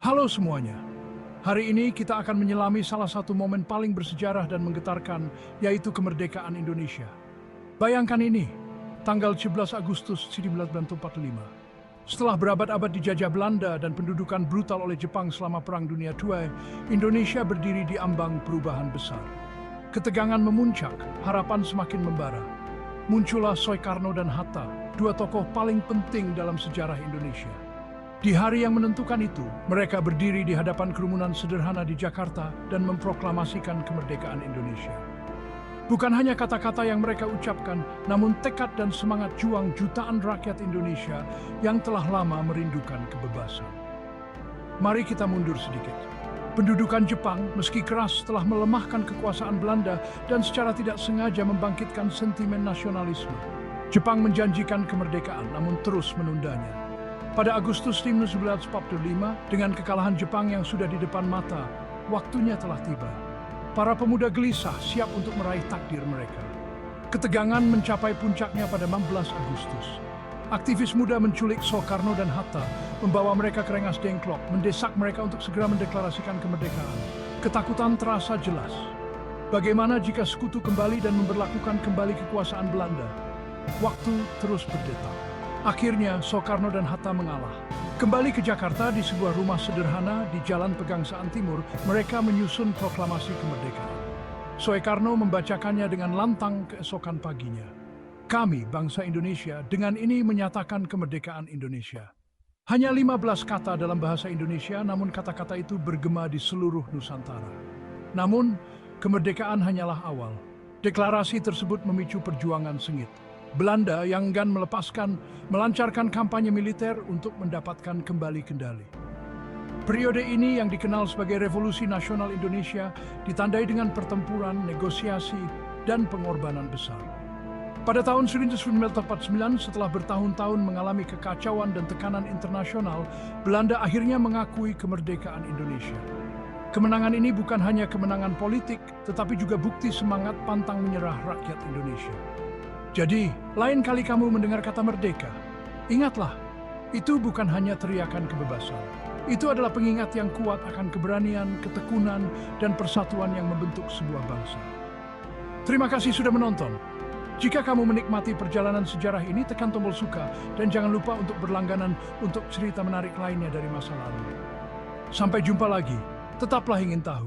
Halo semuanya. Hari ini kita akan menyelami salah satu momen paling bersejarah dan menggetarkan, yaitu kemerdekaan Indonesia. Bayangkan ini, tanggal 11 Agustus 1945. Setelah berabad-abad dijajah Belanda dan pendudukan brutal oleh Jepang selama Perang Dunia II, Indonesia berdiri di ambang perubahan besar. Ketegangan memuncak, harapan semakin membara. Muncullah Soekarno dan Hatta, dua tokoh paling penting dalam sejarah Indonesia. Di hari yang menentukan itu, mereka berdiri di hadapan kerumunan sederhana di Jakarta dan memproklamasikan kemerdekaan Indonesia. Bukan hanya kata-kata yang mereka ucapkan, namun tekad dan semangat juang jutaan rakyat Indonesia yang telah lama merindukan kebebasan. Mari kita mundur sedikit. Pendudukan Jepang, meski keras, telah melemahkan kekuasaan Belanda dan secara tidak sengaja membangkitkan sentimen nasionalisme. Jepang menjanjikan kemerdekaan, namun terus menundanya. Pada Agustus 1945, dengan kekalahan Jepang yang sudah di depan mata, waktunya telah tiba. Para pemuda gelisah siap untuk meraih takdir mereka. Ketegangan mencapai puncaknya pada 16 Agustus. Aktivis muda menculik Soekarno dan Hatta, membawa mereka ke Rengas Dengklok, mendesak mereka untuk segera mendeklarasikan kemerdekaan. Ketakutan terasa jelas. Bagaimana jika sekutu kembali dan memberlakukan kembali kekuasaan Belanda? Waktu terus berdetak. Akhirnya, Soekarno dan Hatta mengalah. Kembali ke Jakarta di sebuah rumah sederhana di Jalan Pegangsaan Timur, mereka menyusun proklamasi kemerdekaan. Soekarno membacakannya dengan lantang keesokan paginya. Kami, bangsa Indonesia, dengan ini menyatakan kemerdekaan Indonesia. Hanya 15 kata dalam bahasa Indonesia, namun kata-kata itu bergema di seluruh Nusantara. Namun, kemerdekaan hanyalah awal. Deklarasi tersebut memicu perjuangan sengit. Belanda yang enggan melancarkan kampanye militer untuk mendapatkan kembali kendali. Periode ini yang dikenal sebagai Revolusi Nasional Indonesia ditandai dengan pertempuran, negosiasi, dan pengorbanan besar. Pada tahun 1949, setelah bertahun-tahun mengalami kekacauan dan tekanan internasional, Belanda akhirnya mengakui kemerdekaan Indonesia. Kemenangan ini bukan hanya kemenangan politik, tetapi juga bukti semangat pantang menyerah rakyat Indonesia. Jadi, lain kali kamu mendengar kata merdeka, ingatlah, itu bukan hanya teriakan kebebasan. Itu adalah pengingat yang kuat akan keberanian, ketekunan, dan persatuan yang membentuk sebuah bangsa. Terima kasih sudah menonton. Jika kamu menikmati perjalanan sejarah ini, tekan tombol suka, dan jangan lupa untuk berlangganan untuk cerita menarik lainnya dari masa lalu. Sampai jumpa lagi, tetaplah ingin tahu.